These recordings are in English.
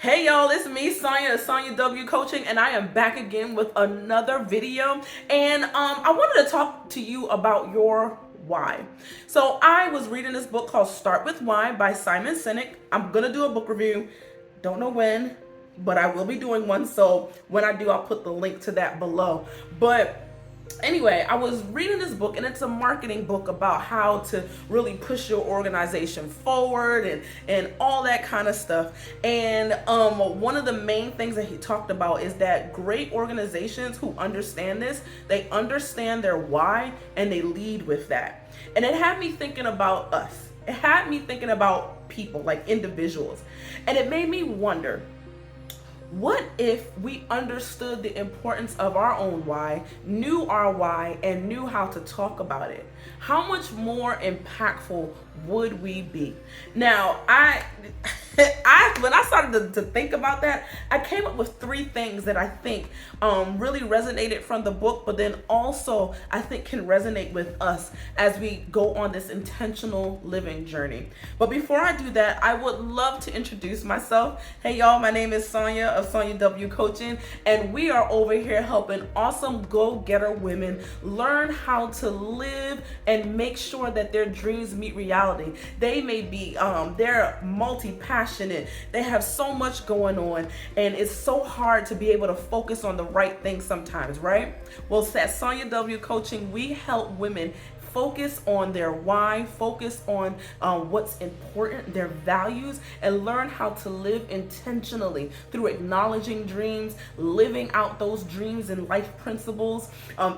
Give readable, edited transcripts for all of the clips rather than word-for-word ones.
Hey y'all, it's me, Sonja of SonjaWCoaching, and I am back again with another video. And I wanted to talk to you about your why. So I was reading this book called Start With Why by Simon Sinek. I'm gonna do a book review. Don't know when, but I will be doing one. So when I do, I'll put the link to that below. But anyway, I was reading this book, and it's a marketing book about how to really push your organization forward and all that kind of stuff. And one of the main things that he talked about is that great organizations who understand this, they understand their why and they lead with that. And it had me thinking about us. It had me thinking about people, like individuals. And it made me wonder, what if we understood the importance of our own why, knew our why, and knew how to talk about it? How much more impactful would we be? Now, when I started to think about that, I came up with three things that I think really resonated from the book, but then also I think can resonate with us as we go on this intentional living journey. But before I do that, I would love to introduce myself. Hey y'all, my name is Sonja of SonjaWCoaching, and we are over here helping awesome go-getter women learn how to live and make sure that their dreams meet reality. They may be, they're multi-passionate. They have so much going on, and it's so hard to be able to focus on the right thing sometimes, right? Well, at SonjaWCoaching, we help women focus on their why, focus on what's important, their values, and learn how to live intentionally through acknowledging dreams, living out those dreams and life principles,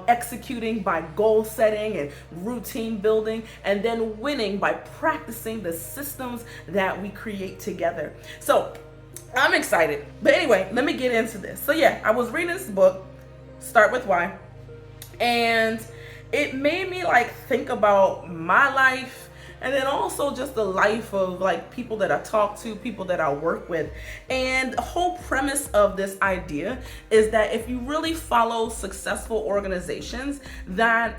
executing by goal setting and routine building, and then winning by practicing the systems that we create together. So I'm excited. But anyway, let me get into this. So yeah, I was reading this book, Start With Why, and it made me like think about my life, and then also just the life of like people that I talk to, people that I work with. And the whole premise of this idea is that if you really follow successful organizations, that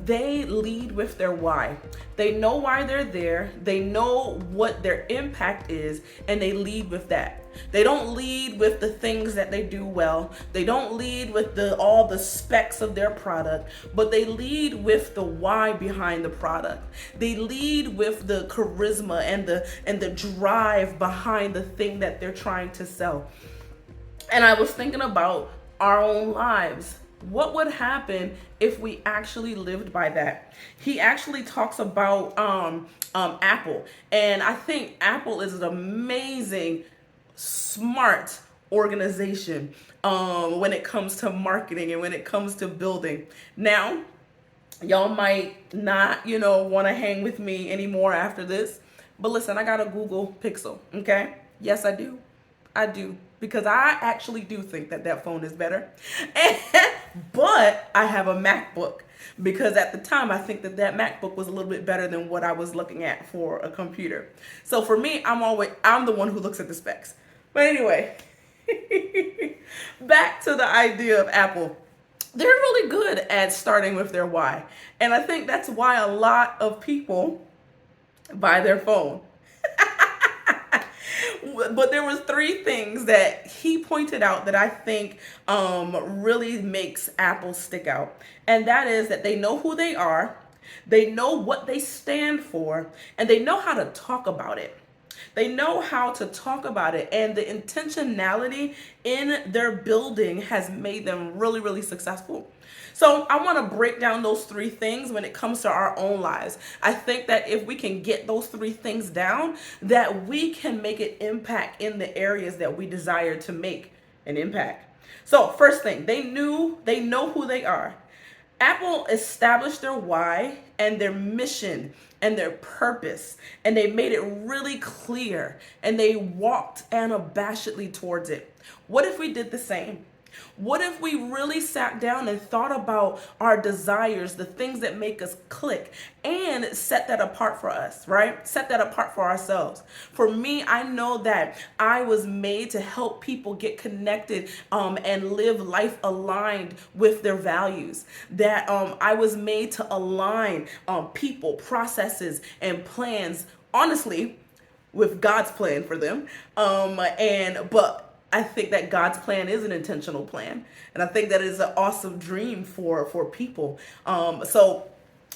they lead with their why. They know why they're there, they know what their impact is, and they lead with that. They don't lead with the things that they do well. They don't lead with all the specs of their product, but they lead with the why behind the product. They lead with the charisma and the drive behind the thing that they're trying to sell. And I was thinking about our own lives. What would happen if we actually lived by that? He actually talks about Apple, and I think Apple is an amazing, smart organization when it comes to marketing and when it comes to building. Now, y'all might not, want to hang with me anymore after this, but listen, I got a Google Pixel, okay? Yes, I do. I do, because I actually do think that phone is better. But I have a MacBook, because at the time I think that MacBook was a little bit better than what I was looking at for a computer. So for me, I'm the one who looks at the specs. But anyway, back to the idea of Apple. They're really good at starting with their why. And I think that's why a lot of people buy their phone. But there was three things that he pointed out that I think really makes Apple stick out. And that is that they know who they are, they know what they stand for, and they know how to talk about it. They know how to talk about it, and the intentionality in their building has made them really, really successful. So I want to break down those three things when it comes to our own lives. I think that if we can get those three things down, that we can make an impact in the areas that we desire to make an impact. So first thing, they know who they are. Apple established their why and their mission and their purpose, and they made it really clear, and they walked unabashedly towards it. What if we did the same? What if we really sat down and thought about our desires, the things that make us click, and set that apart for us, right? Set that apart for ourselves. For me, I know that I was made to help people get connected and live life aligned with their values. That I was made to align people, processes, and plans, honestly, with God's plan for them. But I think that God's plan is an intentional plan, and I think that is an awesome dream for people.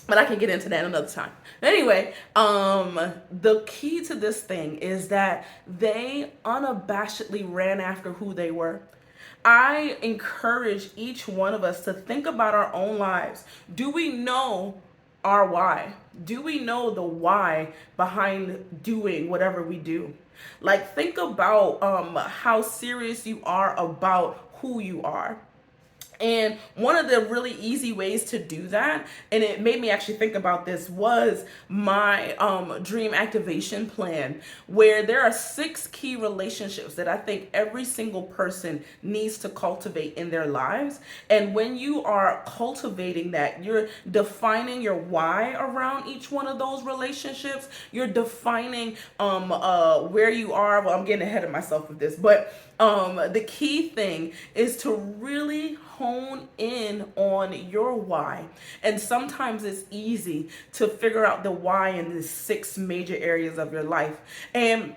But I can get into that another time. Anyway, the key to this thing is that they unabashedly ran after who they were. I encourage each one of us to think about our own lives. Do we know our why? Do we know the why behind doing whatever we do? Like, think about how serious you are about who you are. And one of the really easy ways to do that, and it made me actually think about this, was my dream activation plan, where there are 6 key relationships that I think every single person needs to cultivate in their lives. And when you are cultivating that, you're defining your why around each one of those relationships. You're defining where you are. Well, I'm getting ahead of myself with this, but the key thing is to really hone in on your why. And sometimes it's easy to figure out the why in the 6 major areas of your life. And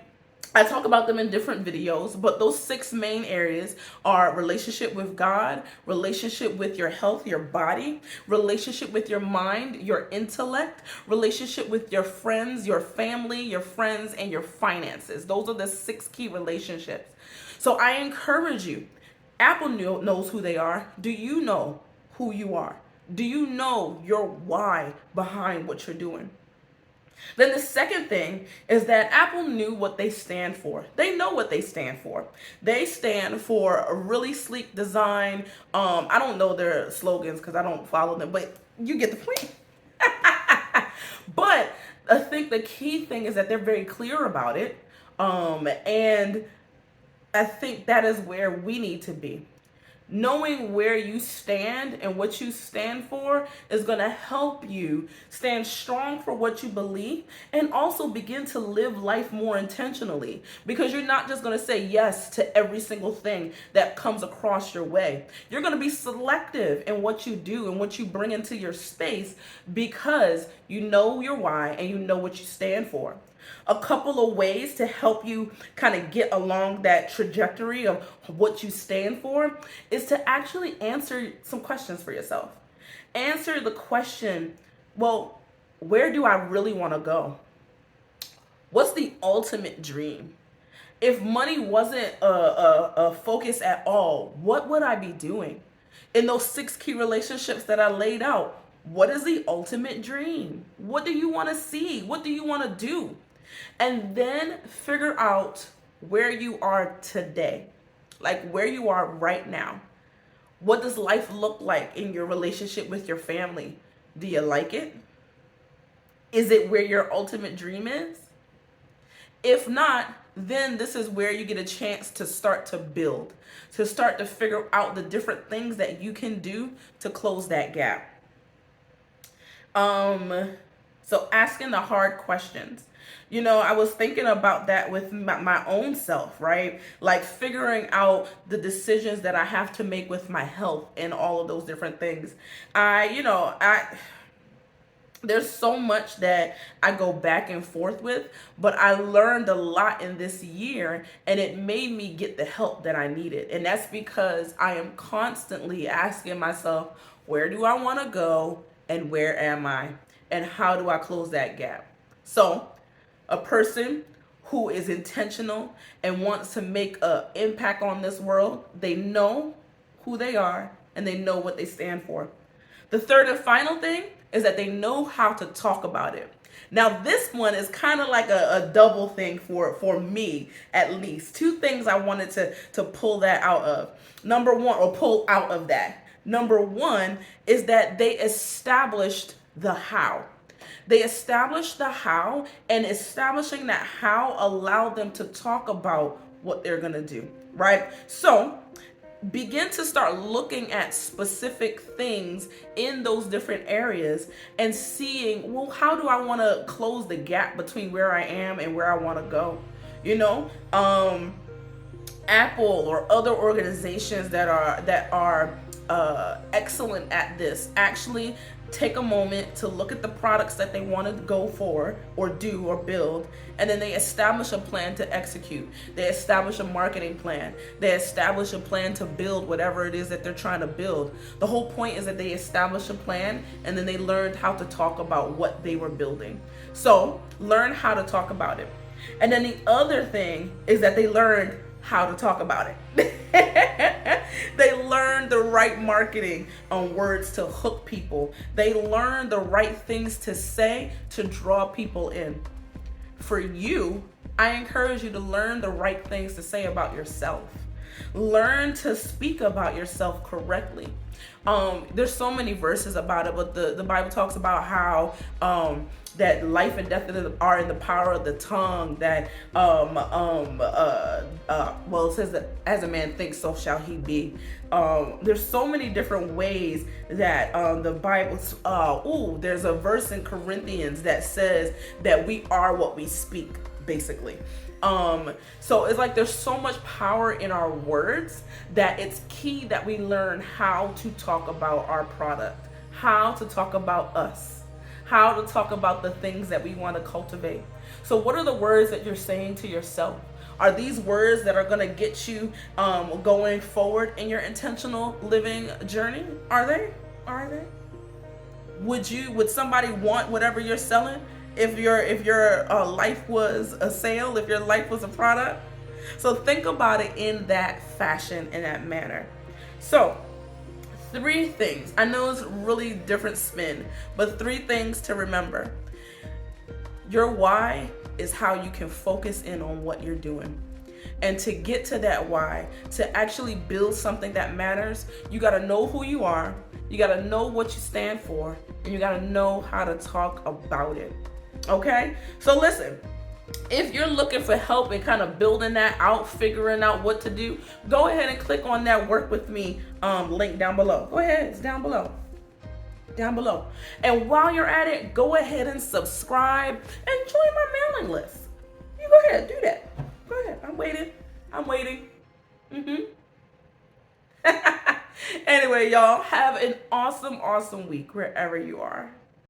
I talk about them in different videos, but those 6 main areas are relationship with God, relationship with your health, your body, relationship with your mind, your intellect, relationship with your friends, your family, your friends, and your finances. Those are the 6 key relationships. So I encourage you, Apple knows who they are. Do you know who you are? Do you know your why behind what you're doing? Then the second thing is that Apple knew what they stand for. They know what they stand for. They stand for a really sleek design. I don't know their slogans because I don't follow them, but you get the point. But I think the key thing is that they're very clear about it. And I think that is where we need to be. Knowing where you stand and what you stand for is going to help you stand strong for what you believe, and also begin to live life more intentionally, because you're not just going to say yes to every single thing that comes across your way. You're going to be selective in what you do and what you bring into your space, because you know your why and you know what you stand for. A couple of ways to help you kind of get along that trajectory of what you stand for is to actually answer some questions for yourself. Answer the question, well, where do I really want to go? What's the ultimate dream? If money wasn't a focus at all, what would I be doing? In those 6 key relationships that I laid out, what is the ultimate dream? What do you want to see? What do you want to do? And then figure out where you are today, like where you are right now. What does life look like in your relationship with your family? Do you like it? Is it where your ultimate dream is? If not, then this is where you get a chance to start to build, to start to figure out the different things that you can do to close that gap. So asking the hard questions. You know, I was thinking about that with my own self, right? Like figuring out the decisions that I have to make with my health and all of those different things. There's so much that I go back and forth with, but I learned a lot in this year, and it made me get the help that I needed. And that's because I am constantly asking myself, where do I want to go and where am I? And how do I close that gap? So a person who is intentional and wants to make an impact on this world, they know who they are and they know what they stand for. The third and final thing is that they know how to talk about it. Now, this one is kind of like a double thing for me, at least. 2 things I wanted to pull that out of. Number one, or pull out of that. Number one is that they established the how. They established the how, and establishing that how allowed them to talk about what they're going to do, right? So begin to start looking at specific things in those different areas and seeing, well, how do I want to close the gap between where I am and where I want to go? You know, Apple or other organizations that are excellent at this actually take a moment to look at the products that they want to go for or do or build, and then they establish a plan to execute. They establish a marketing plan. They establish a plan to build whatever it is that they're trying to build. The whole point is that they establish a plan, and then they learned how to talk about what they were building. So learn how to talk about it. And then the other thing is that they learned how to talk about it. They learn the right marketing words to hook people. They learn the right things to say to draw people in. For you, I encourage you to learn the right things to say about yourself. Learn to speak about yourself correctly. There's so many verses about it, but the Bible talks about how that life and death are in the power of the tongue. That well, it says that as a man thinks, so shall he be. There's so many different ways that the Bible. There's a verse in Corinthians that says that we are what we speak, basically. So it's like there's so much power in our words that it's key that we learn how to talk about our product, how to talk about us, how to talk about the things that we want to cultivate. So what are the words that you're saying to yourself? Are these words that are going to get you going forward in your intentional living journey? Are they? Would somebody want whatever you're selling? If your life was a sale, if your life was a product. So think about it in that fashion, in that manner. So 3 things. I know it's really different spin, but 3 things to remember. Your why is how you can focus in on what you're doing. And to get to that why, to actually build something that matters, you got to know who you are, you got to know what you stand for, and you got to know how to talk about it. Okay? So listen, if you're looking for help in kind of building that out, figuring out what to do, go ahead and click on that work with me link down below. Go ahead, it's down below. And while you're at it, go ahead and subscribe and join my mailing list. You go ahead, do that. Go ahead, I'm waiting. Anyway, y'all, have an awesome week wherever you are.